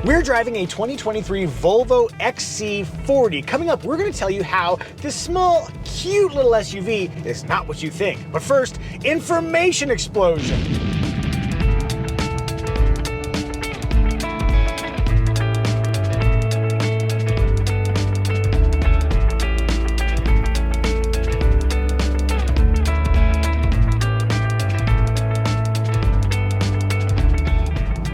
We're driving a 2023 Volvo XC40. Coming up, we're going to tell you how this small, cute little SUV is not what you think. But first, information explosion.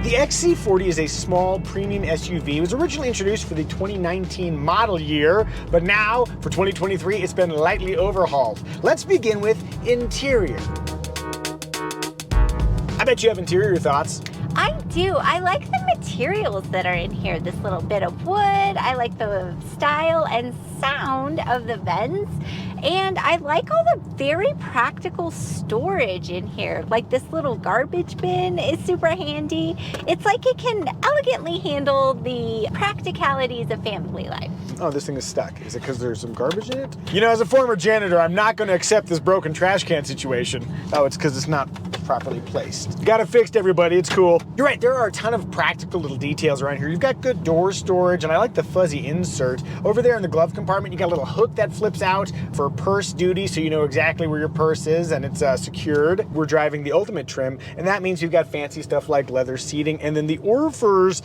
The XC40 is a small premium SUV. It was originally introduced for the 2019 model year, but now for 2023 it's been lightly overhauled. Let's begin with interior. I bet you have interior thoughts. I do. I like the materials that are in here. This little bit of wood. I like the style and sound of the vents. And I like all the very practical storage in here. Like this little garbage bin is super handy. It's like it can elegantly handle the practicalities of family life. Oh, this thing is stuck. Is it because there's some garbage in it? You know, as a former janitor, I'm not going to accept this broken trash can situation. Oh, it's because it's not properly placed. Got it fixed, everybody. It's cool. You're right. There are a ton of practical little details around here. You've got good door storage, and I like the fuzzy insert. Over there in the glove compartment, you got a little hook that flips out for purse duty, so you know exactly where your purse is, and it's secured. We're driving the Ultimate trim, and that means you've got fancy stuff like leather seating, and then the Orfers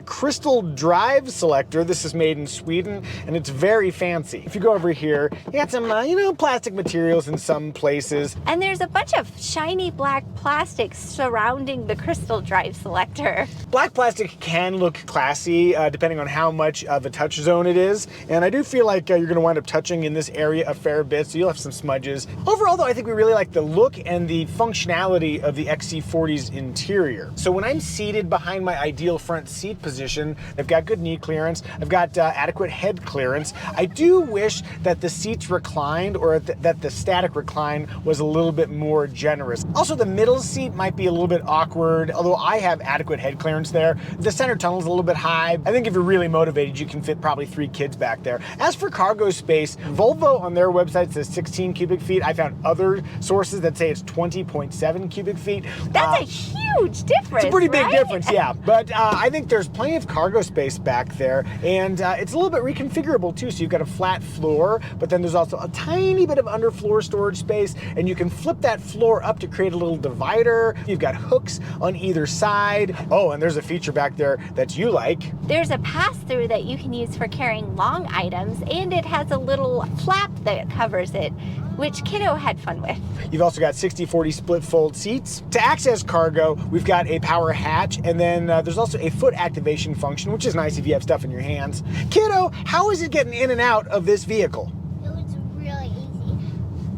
crystal drive selector. This is made in Sweden, and it's very fancy. If you go over here, you got some, plastic materials in some places. And there's a bunch of shiny black plastic surrounding the crystal drive selector. Black plastic can look classy depending on how much of a touch zone it is, and I do feel like you're going to wind up touching in this area a fair bit, so you'll have some smudges. Overall though, I think we really like the look and the functionality of the XC40's interior. So when I'm seated behind my ideal front seat position, I've got good knee clearance, I've got adequate head clearance. I do wish that the seats reclined, or that the static recline was a little bit more generous. Also, the middle seat might be a little bit awkward, although I have adequate head clearance there. The center tunnel is a little bit high. I think if you're really motivated, you can fit probably 3 kids back there. As for cargo space, Volvo on their website says 16 cubic feet. I found other sources that say it's 20.7 cubic feet. That's a huge difference. It's a pretty big right? difference, yeah. But I think there's plenty of cargo space back there, and it's a little bit reconfigurable too. So you've got a flat floor, but then there's also a tiny bit of underfloor storage space, and you can flip that floor up to create a little divider. You've got hooks on either side. Oh, and there's a feature back there that you like. There's a pass-through that you can use for carrying long items, and it has a little flap that covers it, which kiddo had fun with. You've also got 60/40 split fold seats. To access cargo, we've got a power hatch, and then there's also a foot activation function, which is nice if you have stuff in your hands. Kiddo, how is it getting in and out of this vehicle? It was really easy.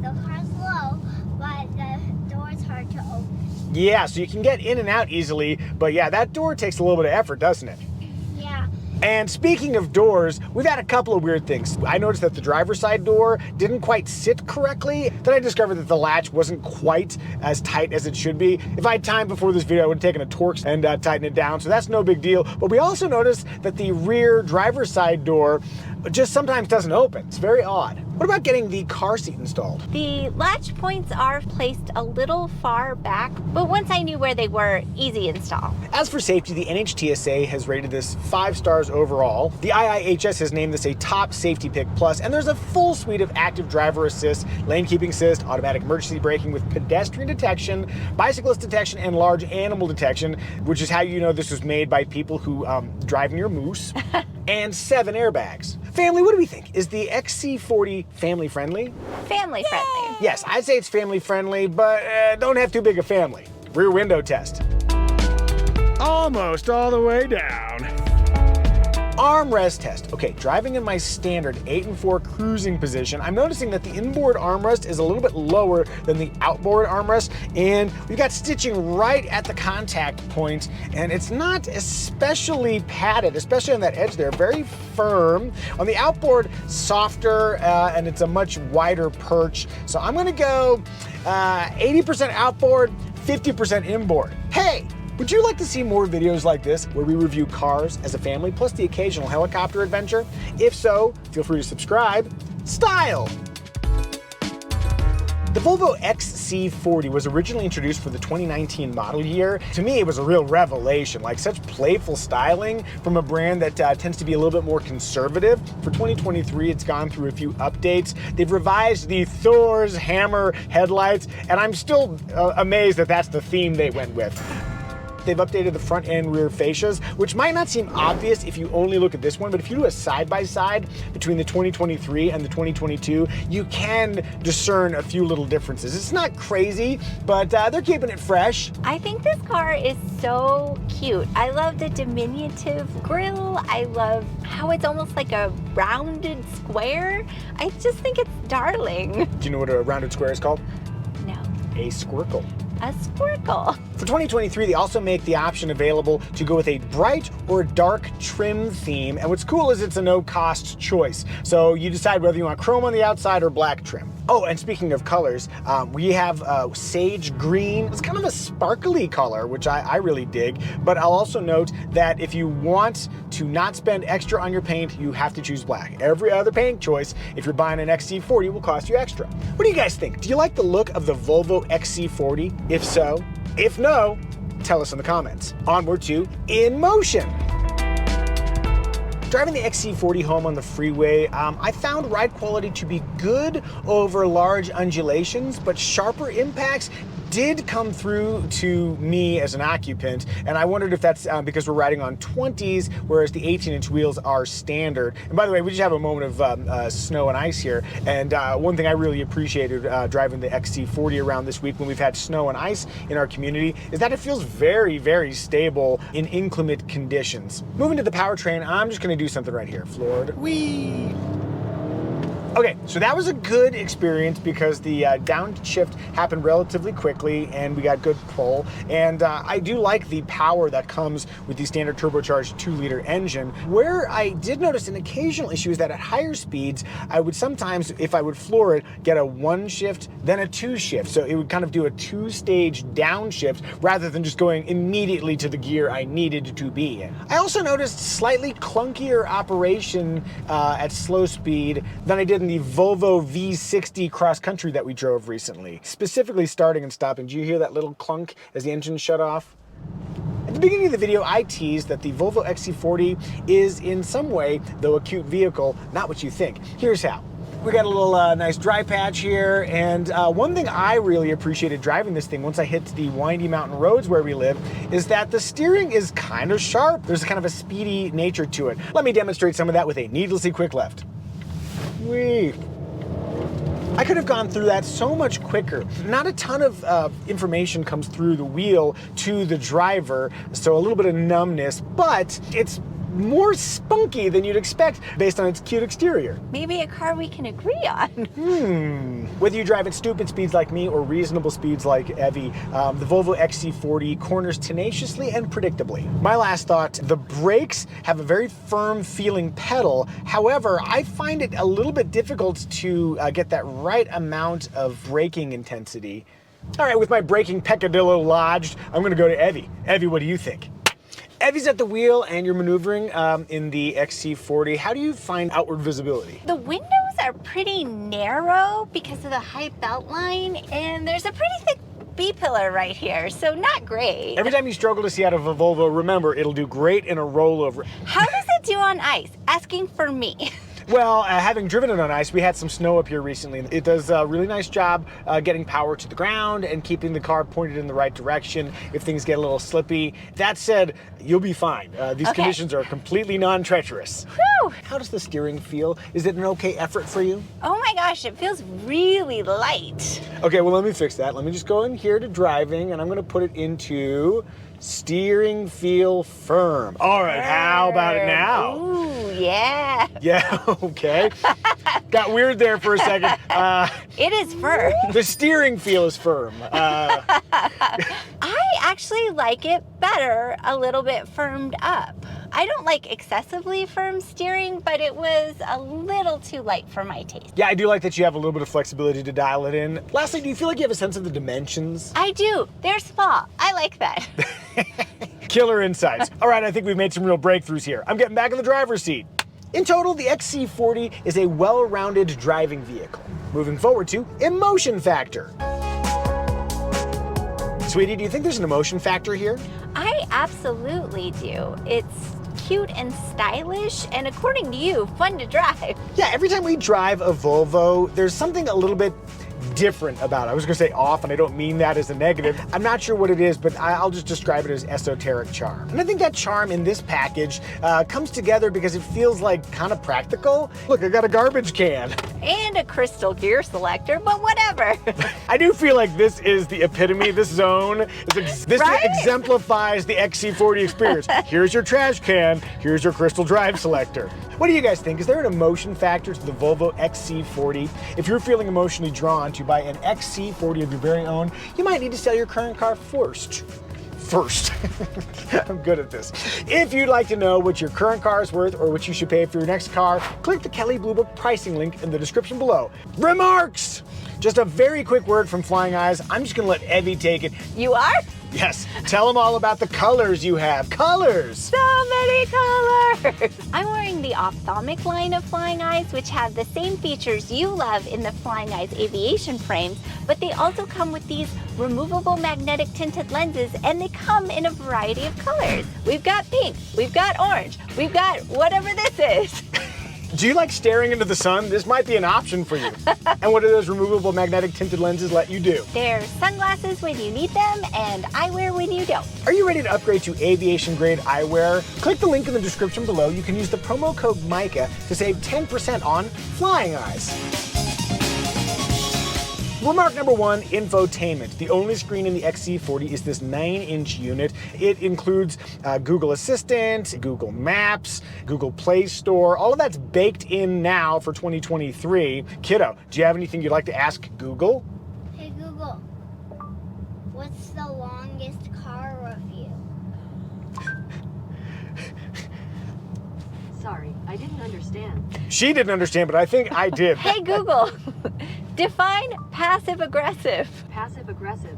The car's low, but the door is hard to open. Yeah, so you can get in and out easily, but yeah, that door takes a little bit of effort, doesn't it? Yeah. And speaking of doors, we've had a couple of weird things. I noticed that the driver's side door didn't quite sit correctly. Then I discovered that the latch wasn't quite as tight as it should be. If I had time before this video, I would have taken a Torx and tightened it down, so that's no big deal. But we also noticed that the rear driver's side door just sometimes doesn't open. It's very odd. What about getting the car seat installed? The latch points are placed a little far back, but once I knew where they were, easy install. As for safety, the NHTSA has rated this 5 stars overall. The IIHS has named this a top safety pick plus, and there's a full suite of active driver assist, lane keeping assist, automatic emergency braking with pedestrian detection, bicyclist detection, and large animal detection, which is how you know this was made by people who drive near moose, and 7 airbags. Family, what do we think? Is the XC40 family friendly? Family friendly. Yes, I'd say it's family friendly, but don't have too big a family. Rear window test. Almost all the way down. Armrest test. Okay, driving in my standard 8 and 4 cruising position, I'm noticing that the inboard armrest is a little bit lower than the outboard armrest, and we've got stitching right at the contact point, and it's not especially padded, especially on that edge there, very firm. On the outboard, softer, and it's a much wider perch. So I'm gonna go 80% outboard, 50% inboard. Hey! Would you like to see more videos like this where we review cars as a family plus the occasional helicopter adventure? If so, feel free to subscribe. Style! The Volvo XC40 was originally introduced for the 2019 model year. To me, it was a real revelation, like such playful styling from a brand that tends to be a little bit more conservative. For 2023, it's gone through a few updates. They've revised the Thor's hammer headlights, and I'm still amazed that that's the theme they went with. They've updated the front and rear fascias, which might not seem obvious if you only look at this one, but if you do a side-by-side between the 2023 and the 2022, you can discern a few little differences. It's not crazy, but they're keeping it fresh. I think this car is so cute. I love the diminutive grille. I love how it's almost like a rounded square. I just think it's darling. Do you know what a rounded square is called? No. A squircle. A squircle. For 2023, they also make the option available to go with a bright or dark trim theme. And what's cool is it's a no-cost choice. So you decide whether you want chrome on the outside or black trim. Oh, and speaking of colors, we have sage green. It's kind of a sparkly color, which I really dig. But I'll also note that if you want to not spend extra on your paint, you have to choose black. Every other paint choice, if you're buying an XC40, will cost you extra. What do you guys think? Do you like the look of the Volvo XC40? If so, if no, tell us in the comments. Onward to In Motion. Driving the XC40 home on the freeway, I found ride quality to be good over large undulations, but sharper impacts did come through to me as an occupant, and I wondered if that's because we're riding on 20s, whereas the 18-inch wheels are standard. And by the way, we just have a moment of snow and ice here, and one thing I really appreciated driving the XC40 around this week when we've had snow and ice in our community is that it feels very, very stable in inclement conditions. Moving to the powertrain, I'm just gonna do something right here. Floored. Whee! Okay, so that was a good experience because the downshift happened relatively quickly and we got good pull. And I do like the power that comes with the standard turbocharged 2-liter engine. Where I did notice an occasional issue is that at higher speeds, I would sometimes, if I would floor it, get a 1 shift, then a 2 shift. So it would kind of do a 2-stage downshift rather than just going immediately to the gear I needed to be in. I also noticed slightly clunkier operation at slow speed than I did in the Volvo V60 cross country that we drove recently. Specifically starting and stopping. Do you hear that little clunk as the engine shut off? At the beginning of the video, I teased that the Volvo XC40 is in some way, though a cute vehicle, not what you think. Here's how. We got a little nice dry patch here, and one thing I really appreciated driving this thing once I hit the windy mountain roads where we live is that the steering is kind of sharp. There's kind of a speedy nature to it. Let me demonstrate some of that with a needlessly quick left. Whee! I could have gone through that so much quicker. Not a ton of information comes through the wheel to the driver, so a little bit of numbness, but it's more spunky than you'd expect based on its cute exterior. Maybe a car we can agree on. Whether you drive at stupid speeds like me or reasonable speeds like Evie, the Volvo XC40 corners tenaciously and predictably. My last thought, the brakes have a very firm feeling pedal. However, I find it a little bit difficult to get that right amount of braking intensity. All right, with my braking peccadillo lodged, I'm gonna go to Evie. Evie, what do you think? Evie's at the wheel and you're maneuvering in the XC40. How do you find outward visibility? The windows are pretty narrow because of the high belt line, and there's a pretty thick B-pillar right here, so not great. Every time you struggle to see out of a Volvo, remember, it'll do great in a rollover. How does it do on ice? Asking for me. Well, having driven it on ice, we had some snow up here recently. It does a really nice job getting power to the ground and keeping the car pointed in the right direction if things get a little slippy. That said, you'll be fine. These conditions are completely non-treacherous. Whew. How does the steering feel? Is it an okay effort for you? Oh my gosh, it feels really light. Okay, well, let me fix that. Let me just go in here to driving, and I'm gonna put it into steering feel firm. All right, how about it now? Ooh, yeah. Yeah, okay. Got weird there for a second. It is firm. The steering feel is firm. I actually like it better a little bit firmed up. I don't like excessively firm steering, but it was a little too light for my taste. Yeah, I do like that you have a little bit of flexibility to dial it in. Lastly, do you feel like you have a sense of the dimensions? I do. They're small. I like that. Killer insights. All right, I think we've made some real breakthroughs here. I'm getting back in the driver's seat. In total, the XC40 is a well-rounded driving vehicle. Moving forward to emotion factor. Sweetie, do you think there's an emotion factor here? I absolutely do. It's cute and stylish, and according to you, fun to drive. Yeah, every time we drive a Volvo, there's something a little bit different about it. I was gonna say off, and I don't mean that as a negative. I'm not sure what it is, but I'll just describe it as esoteric charm. And I think that charm in this package comes together because it feels like kind of practical. Look, I got a garbage can. And a crystal gear selector, but whatever. I do feel like this is the epitome, this zone. This Right? exemplifies the XC40 experience. Here's your trash can, here's your crystal drive selector. What do you guys think? Is there an emotion factor to the Volvo XC40? If you're feeling emotionally drawn to buy an XC40 of your very own, you might need to sell your current car first. I'm good at this. If you'd like to know what your current car is worth or what you should pay for your next car, click the Kelley Blue Book pricing link in the description below. Remarks! Just a very quick word from Flying Eyes. I'm just gonna let Evie take it. You are? Yes, tell them all about the colors you have. Colors! So many colors! I'm wearing the ophthalmic line of Flying Eyes, which have the same features you love in the Flying Eyes aviation frames, but they also come with these removable magnetic tinted lenses, and they come in a variety of colors. We've got pink, we've got orange, we've got whatever this is. Do you like staring into the sun? This might be an option for you. And what do those removable magnetic tinted lenses let you do? They're sunglasses when you need them, and eyewear when you don't. Are you ready to upgrade to aviation grade eyewear? Click the link in the description below. You can use the promo code Micah to save 10% on Flying Eyes. Remark number one, infotainment. The only screen in the XC40 is this 9-inch unit. It includes Google Assistant, Google Maps, Google Play Store. All of that's baked in now for 2023. Kiddo, do you have anything you'd like to ask Google? Hey Google, what's the longest car review? Sorry, I didn't understand. She didn't understand, but I think I did. Hey Google, define passive aggressive. Passive aggressive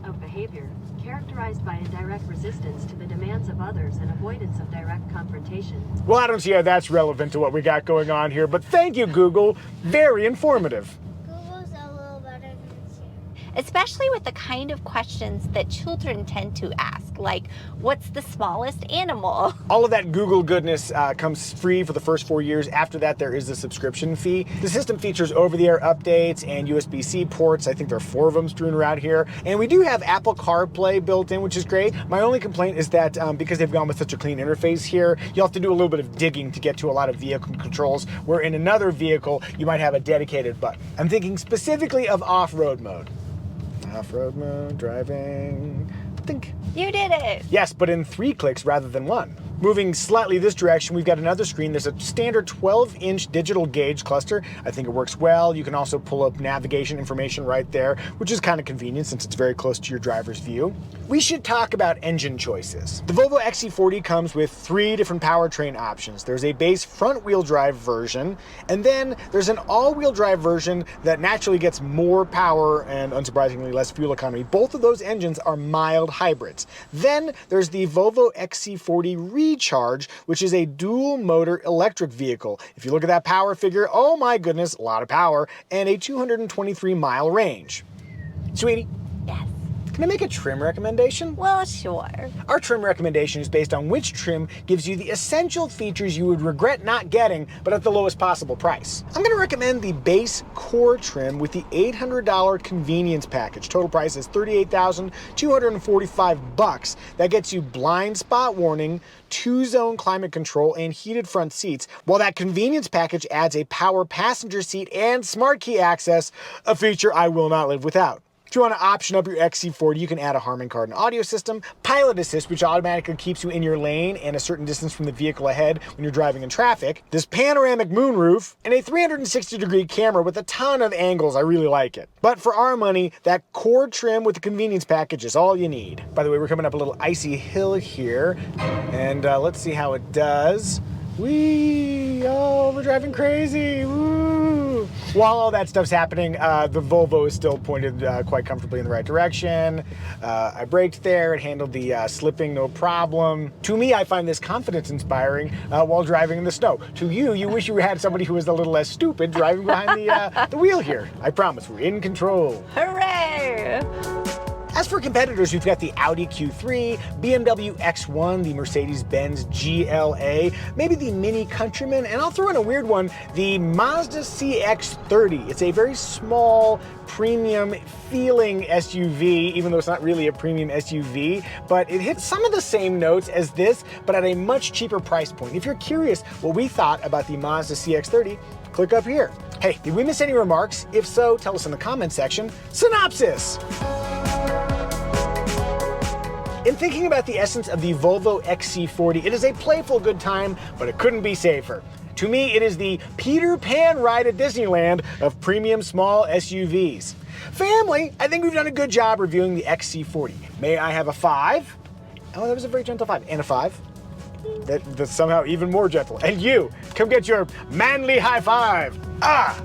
of behavior characterized by indirect resistance to the demands of others and avoidance of direct confrontation. Well, I don't see how that's relevant to what we got going on here, but thank you, Google. Very informative. Google's a little better than Siri. Especially with the kind of questions that children tend to ask, like, what's the smallest animal? All of that Google goodness comes free for the first 4 years. After that, there is a subscription fee. The system features over-the-air updates and USB-C ports. I think there are 4 of them strewn around here. And we do have Apple CarPlay built in, which is great. My only complaint is that because they've gone with such a clean interface here, you'll have to do a little bit of digging to get to a lot of vehicle controls, where in another vehicle, you might have a dedicated button. I'm thinking specifically of off-road mode. Off-road mode, driving, think. You did it. Yes, but in 3 clicks rather than 1. Moving slightly this direction, we've got another screen. There's a standard 12-inch digital gauge cluster. I think it works well. You can also pull up navigation information right there, which is kind of convenient since it's very close to your driver's view. We should talk about engine choices. The Volvo XC40 comes with 3 different powertrain options. There's a base front-wheel drive version, and then there's an all-wheel drive version that naturally gets more power and, unsurprisingly, less fuel economy. Both of those engines are mild hybrids. Then there's the Volvo XC40 Recharge, which is a dual motor electric vehicle. If you look at that power figure, oh my goodness, a lot of power, and a 223-mile range. Sweetie, Yes. can I make a trim recommendation? Well, sure. Our trim recommendation is based on which trim gives you the essential features you would regret not getting, but at the lowest possible price. I'm gonna recommend the base core trim with the $800 convenience package. Total price is $38,245. That gets you blind spot warning, 2-zone climate control, and heated front seats, while that convenience package adds a power passenger seat and smart key access, a feature I will not live without. If you want to option up your XC40, you can add a Harman Kardon audio system, pilot assist, which automatically keeps you in your lane and a certain distance from the vehicle ahead when you're driving in traffic, this panoramic moonroof, and a 360-degree camera with a ton of angles. I really like it. But for our money, that core trim with the convenience package is all you need. By the way, we're coming up a little icy hill here, and let's see how it does. Whee! Oh, we're driving crazy! Woo! While all that stuff's happening, the Volvo is still pointed quite comfortably in the right direction. I braked there, it handled the slipping no problem. To me, I find this confidence inspiring while driving in the snow. To you, you wish you had somebody who was a little less stupid driving behind the wheel here. I promise, we're in control. Hooray! As for competitors, we've got the Audi Q3, BMW X1, the Mercedes-Benz GLA, maybe the MINI Countryman, and I'll throw in a weird one, the Mazda CX-30. It's a very small, premium feeling SUV, even though it's not really a premium SUV, but it hits some of the same notes as this, but at a much cheaper price point. If you're curious what we thought about the Mazda CX-30, click up here. Hey, did we miss any remarks? If so, tell us in the comments section. Synopsis! In thinking about the essence of the Volvo XC40, it is a playful good time, but it couldn't be safer. To me, it is the Peter Pan ride at Disneyland of premium small SUVs. Family, I think we've done a good job reviewing the XC40. May I have a 5? Oh, that was a very gentle 5. And a 5? That's somehow even more gentle. And you, come get your manly high five. Ah!